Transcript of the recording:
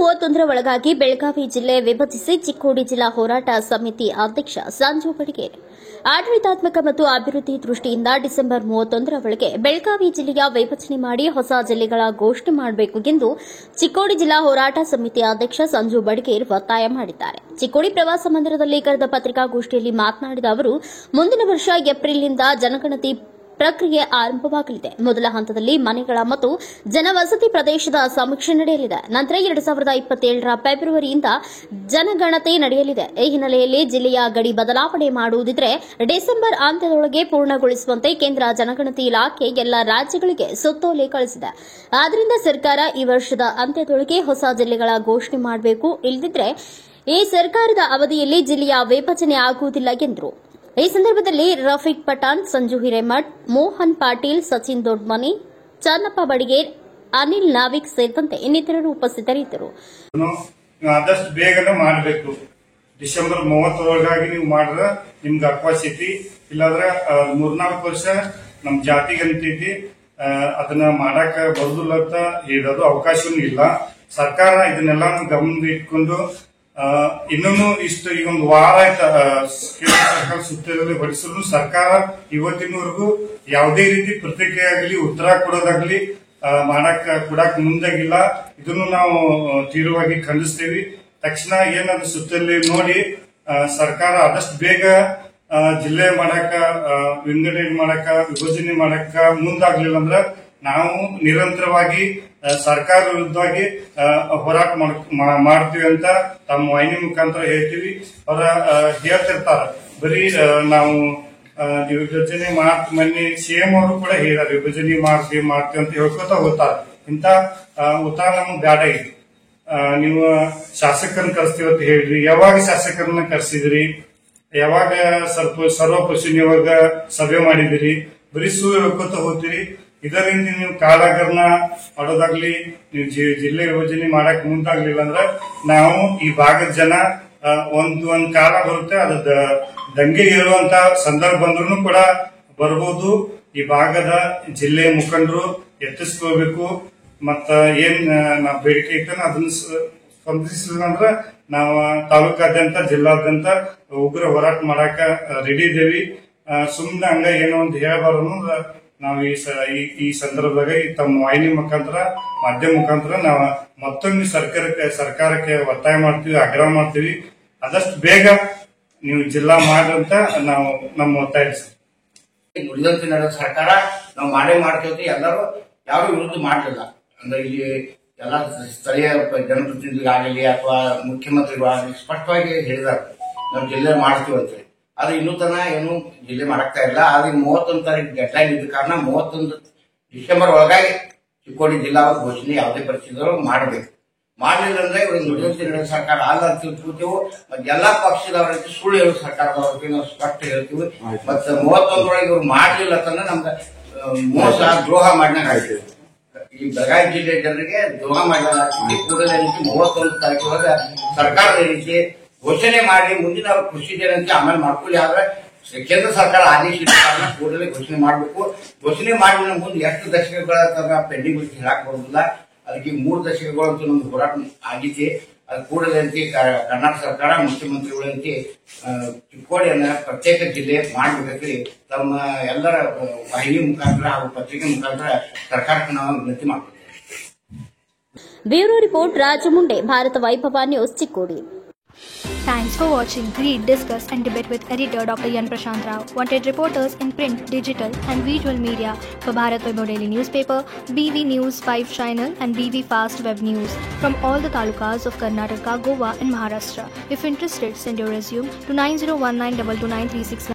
31ರ ಒಳಗಾಗಿ ಬೆಳಗಾವಿ ಜಿಲ್ಲೆ ವಿಭಜಿಸಿ ಚಿಕ್ಕೋಡಿ ಜಿಲ್ಲಾ ಹೋರಾಟ ಸಮಿತಿ ಅಧ್ಯಕ್ಷ ಸಂಜು ಬಡಿಗೇರ್ ಆಡಳಿತಾತ್ಮಕ ಮತ್ತು ಅಭಿವೃದ್ಧಿ ದೃಷ್ಟಿಯಿಂದ ಡಿಸೆಂಬರ್ 31ರ ಒಳಗೆ ಬೆಳಗಾವಿ ಜಿಲ್ಲೆಯ ವಿಭಜನೆ ಮಾಡಿ ಹೊಸ ಜಿಲ್ಲೆಗಳ ಘೋಷಣೆ ಮಾಡಬೇಕು ಎಂದು ಚಿಕ್ಕೋಡಿ ಜಿಲ್ಲಾ ಹೋರಾಟ ಸಮಿತಿ ಅಧ್ಯಕ್ಷ ಸಂಜು ಬಡಿಗೇರ್ ಒತ್ತಾಯ ಮಾಡಿದ್ದಾರೆ. ಚಿಕ್ಕೋಡಿ ಪ್ರವಾಸ ಮಂದಿರದಲ್ಲಿ ಕರೆದ ಪತ್ರಿಕಾಗೋಷ್ಠಿಯಲ್ಲಿ ಮಾತನಾಡಿದ ಅವರು, ಮುಂದಿನ ವರ್ಷ ಏಪ್ರಿಲ್ನಿಂದ ಜನಗಣತಿ ಪ್ರಕ್ರಿಯೆ ಆರಂಭವಾಗಲಿದೆ. ಮೊದಲ ಹಂತದಲ್ಲಿ ಮನೆಗಳ ಮತ್ತು ಜನವಸತಿ ಪ್ರದೇಶದ ಸಮೀಕ್ಷೆ ನಡೆಯಲಿದೆ. ನಂತರ 2027ರ ಫೆಬ್ರವರಿಯಿಂದ ಜನಗಣತಿ ನಡೆಯಲಿದೆ. ಈ ಹಿನ್ನೆಲೆಯಲ್ಲಿ ಜಿಲ್ಲೆಯ ಗಡಿ ಬದಲಾವಣೆ ಮಾಡುವುದಿದ್ರೆ ಡಿಸೆಂಬರ್ ಅಂತ್ಯದೊಳಗೆ ಪೂರ್ಣಗೊಳಿಸುವಂತೆ ಕೇಂದ್ರ ಜನಗಣತಿ ಇಲಾಖೆ ಎಲ್ಲ ರಾಜ್ಯಗಳಿಗೆ ಸುತ್ತೋಲೆ ಕಳಿಸಿದೆ. ಆದ್ದರಿಂದ ಸರ್ಕಾರ ಈ ವರ್ಷದ ಅಂತ್ಯದೊಳಗೆ ಹೊಸ ಜಿಲ್ಲೆಗಳ ಘೋಷಣೆ ಮಾಡಬೇಕು. ಇಲ್ಲದಿದ್ದರೆ ಈ ಸರ್ಕಾರದ ಅವಧಿಯಲ್ಲಿ ಜಿಲ್ಲೆಯ ವಿಭಜನೆ ಆಗುವುದಿಲ್ಲ ಎಂದರು. ಈ ಸಂದರ್ಭದಲ್ಲಿ ರಫೀಕ್ ಪಠಾಣ್, ಸಂಜು ಹಿರೇಮಠ್, ಮೋಹನ್ ಪಾಟೀಲ್, ಸಚಿನ್ ದೊಡ್ಮನಿ, ಚನ್ನಪ್ಪ ಬಡಿಗೇರ್, ಅನಿಲ್ ನಾವಿಕ್ ಸೇರಿದಂತೆ ಇನ್ನಿತರರು ಉಪಸ್ಥಿತರಿದ್ದರು. ಆದಷ್ಟು ಬೇಗನೆ ಮಾಡಬೇಕು. ಡಿಸೆಂಬರ್ 30 ನೀವು ಮಾಡಿದ್ರೆ ನಿಮ್ಗೆ ಅಕ್ವಾಸಿಟಿ, ಇಲ್ಲಾಂದ್ರೆ 3-4 ವರ್ಷ ನಮ್ ಜಾತಿಗಂತೈತಿ, ಅದನ್ನ ಮಾಡಾಕ ಬರುದಿಲ್ಲ ಅಂತ ಹೇಳೋದು ಅವಕಾಶನೂ ಇಲ್ಲ. ಸರ್ಕಾರ ಇದನ್ನೆಲ್ಲ ಗಮನ ಇಟ್ಕೊಂಡು ಇನ್ನೂ ಇಷ್ಟು ಈಗ ಒಂದು ವಾರ ಆಯ್ತಾ ಕೇಂದ್ರ ಸರ್ಕಾರ ಸುತ್ತೋಲೆ ಹೊರಡಿಸಲು ಸರ್ಕಾರ ಇವತ್ತಿನವರೆಗೂ ಯಾವುದೇ ರೀತಿ ಪ್ರತಿಕ್ರಿಯೆ ಆಗಲಿ ಉತ್ತರ ಕೊಡೋದಾಗ್ಲಿ ಕೊಡಕ್ ಮುಂದಾಗಿಲ್ಲ. ಇದನ್ನು ನಾವು ತೀವ್ರವಾಗಿ ಖಂಡಿಸ್ತೇವೆ. ತಕ್ಷಣ ಏನಾದ್ರು ಸುತ್ತೋಲೆ ನೋಡಿ ಸರ್ಕಾರ ಆದಷ್ಟು ಬೇಗ ಜಿಲ್ಲೆ ಮಾಡಾಕ, ವಿಂಗಡಣೆ ಮಾಡಾಕ, ವಿಭಜನೆ ಮಾಡಾಕ ಮುಂದಾಗ್ಲಿಲ್ಲ ಅಂದ್ರೆ ನಾವು ನಿರಂತರವಾಗಿ ಸರ್ಕಾರ ವಿರುದ್ಧವಾಗಿ ಹೋರಾಟ ಮಾಡ್ತೀವಿ ಅಂತ ತಮ್ಮ ವಾಹಿನಿ ಮುಖಾಂತರ ಹೇಳ್ತೀವಿ. ಅವರ ಹೇಳ್ತಿರ್ತಾರ, ಬರೀ ನಾವು ವಿಭಜನೆ ಮೊನ್ನೆ ಸಿಎಂ ಅವರು ಕೂಡ ಹೇಳಿದಾರೆ, ವಿಭಜನೆ ಮಾಡ್ತೀವಿ ಅಂತ ಹೇಳ್ಕೊತ ಹೋಗ್ತಾರ. ಇಂತ ಉತ್ತರ ನಮ್ಗೆ ಬ್ಯಾಡ ಇದೆ. ನೀವು ಶಾಸಕರನ್ನ ಕರೆಸ್ತೀವಿ ಅಂತ ಹೇಳಿದ್ರಿ, ಯಾವಾಗ ಶಾಸಕರನ್ನ ಕರೆಸಿದ್ರಿ? ಯಾವಾಗ ಸರ್ವಪಕ್ಷ ಯಾವಾಗ ಸಭೆ ಮಾಡಿದಿರಿ? ಬರೀ ಸುಳ್ಳು ಹೇಳ್ಕೊತ ಹೋಗ್ತೀರಿ. ಇದರಿಂದ ನೀವು ಕಾಳಗರನ್ನ ಮಾಡೋದಾಗ್ಲಿ, ನೀವು ಜಿಲ್ಲೆ ವಿಭಜನೆ ಮಾಡಕ್ ಮುಂದಾಗ್ಲಿಲ್ಲ ಅಂದ್ರೆ ನಾವು ಈ ಭಾಗದ ಜನ ಒಂದ್ ಕಾಲ ಬರುತ್ತೆ, ಅದು ದಂಗೆ ಇರುವಂತ ಸಂದರ್ಭ ಬಂದ್ರೂ ಕೂಡ ಬರ್ಬೋದು. ಈ ಭಾಗದ ಜಿಲ್ಲೆ ಮುಖಂಡರು ಎತ್ತಿಸ್ಕೋಬೇಕು. ಮತ್ತ ಏನ್ ನಾವ್ ಬೇಡಿಕೆ ಇತ್ತನ ಅದನ್ನ ಸ್ಪಂದಿಸಲಿಲ್ಲ ಅಂದ್ರೆ ನಾವು ತಾಲೂಕಾದ್ಯಂತ, ಜಿಲ್ಲಾದ್ಯಂತ ಉಗ್ರ ಹೋರಾಟ ಮಾಡಾಕ ರೆಡಿ ಇದ್ದೇವಿ. ಸುಮ್ನೆ ಹಂಗ ಏನೋ ಒಂದು ಹೇಳಬಾರ್ದು. ನಾವು ಈ ಸಂದರ್ಭದಾಗ ತಮ್ಮ ವಾಹಿನಿ ಮುಖಾಂತರ, ಮಾಧ್ಯಮ ಮುಖಾಂತರ ನಾವು ಮತ್ತೊಮ್ಮೆ ಸರ್ಕಾರಕ್ಕೆ ಒತ್ತಾಯ ಮಾಡ್ತೀವಿ, ಆಗ್ರಹ ಮಾಡ್ತೀವಿ. ಆದಷ್ಟು ಬೇಗ ನೀವು ಜಿಲ್ಲಾ ಮಾಡ್ರಂತ ನಾವು ನಮ್ಮ ಒತ್ತಾಯ. ನುಡಿದಂತೆ ನಡೆದ ಸರ್ಕಾರ ನಾವು ಮಾಡ್ತೀವಿ. ಎಲ್ಲರೂ ಯಾರು ವಿರುದ್ಧ ಮಾಡಲಿಲ್ಲ. ಅಂದ್ರೆ ಇಲ್ಲಿ ಎಲ್ಲ ಸ್ಥಳೀಯ ಜನಪ್ರತಿನಿಧಿಗಳಾಗಲಿ ಅಥವಾ ಮುಖ್ಯಮಂತ್ರಿಗಳಾಗಲಿ ಸ್ಪಷ್ಟವಾಗಿ ಹೇಳಿದಾರೆ ನಾವು ಜಿಲ್ಲೆ ಮಾಡ್ತೀವಿ ಅಂತೇಳಿ. ಆದ್ರೆ ಇನ್ನೂ ತನ ಏನು ಜಿಲ್ಲೆ ಮಾಡಕ್ತಾ ಇಲ್ಲ. ಆದ್ರೆ 31 ತಾರೀಕು ಡೆಡ್ಲೈನ್ ಇದ್ದ ಕಾರಣ 31 ಡಿಸೆಂಬರ್ ಒಳಗಾಗಿ ಚಿಕ್ಕೋಡಿ ಜಿಲ್ಲಾ ಘೋಷಣೆ ಯಾವುದೇ ಪರಿಸ್ಥಿತಿ ಮಾಡಬೇಕು. ಮಾಡಲಿಲ್ಲ ಅಂದ್ರೆ ಇವರು ನುಡಿದಂತೆ ನಡೆದ ಸರ್ಕಾರ ಅಲ್ಲ ಅಂತ ತಿಳ್ಕೊತೀವಿ. ಮತ್ತೆ ಎಲ್ಲಾ ಪಕ್ಷದವರಿಗೆ ಸುಳ್ಳು ಹೇಳುವ ಸರ್ಕಾರದವರಿಗೆ ನಾವು ಸ್ಪಷ್ಟ ಹೇಳ್ತೀವಿ. ಮತ್ತೆ 31 ಇವ್ರು ಮಾಡ್ಲಿಲ್ಲ ಅಂತಂದ್ರೆ ನಮ್ಗೆ ಮೋಸ, ದ್ರೋಹ ಮಾಡಿದಾಗ ಆಗ್ತೀವಿ. ಈ ಬೆಳಗಾವಿ ಜಿಲ್ಲೆ ಜನರಿಗೆ ದ್ರೋಹ ಮಾಡಿದಾಗ ಕೂಡಲೇ 31 ತಾರೀಕು ಒಳಗೆ ಸರ್ಕಾರದ ರೀತಿ ಘೋಷಣೆ ಮಾಡಿ ಮುಂದಿನ ಪ್ರೊಸೀಜರ್ ಅಂತ ಆಮೇಲೆ ಮಾಡ್ಕೊಳ್ಳಿ. ಆದ್ರೆ ಕೇಂದ್ರ ಸರ್ಕಾರ ಆದೇಶಿಸಿದ ಕಾರಣ ಕೂಡಲೇ ಘೋಷಣೆ ಮಾಡಬೇಕು. ಘೋಷಣೆ ಮಾಡಿದ ಮುಂದೆ ಎಷ್ಟು ದಶಕಗಳ ಪೆಂಡಿಂಗ್ ಬಿಟ್ಟು ಹೇಳಕ್ ಬರೋದಿಲ್ಲ. ಅದಕ್ಕೆ 3 ದಶಕಗಳಂತೂ ನಮ್ಗೆ ಹೋರಾಟ ಆಗಿತ್ತು. ಅದು ಕೂಡಲೇ ಅಂತ ಕರ್ನಾಟಕ ಸರ್ಕಾರ, ಮುಖ್ಯಮಂತ್ರಿಗಳಂತೆ ಚಿಕ್ಕೋಡಿಯನ್ನ ಪ್ರತ್ಯೇಕ ಜಿಲ್ಲೆ ಮಾಡಬೇಕಂತ ತಮ್ಮ ಎಲ್ಲರ ವಾಹಿನಿ ಮುಖಾಂತರ ಹಾಗೂ ಪತ್ರಿಕೆ ಮುಖಾಂತರ ಸರ್ಕಾರಕ್ಕೆ ನಾವು ವಿನಂತಿ ಮಾಡ್ತೀವಿ. ಬ್ಯೂರೋ ರಿಪೋರ್ಟ್ ರಾಜಮುಂಡೆ, ಭಾರತ ವೈಭವ news, Chikkodi. Thanks for watching. Read, discuss and debate with editor Dr. Yan Prashant Rao. Wanted reporters in print, digital and visual media for Bharat Vaibhav Daily Newspaper, BV News 5 Channel and BV Fast Web News from all the talukas of Karnataka, Goa and Maharashtra. If interested, send your resume to 9019229369.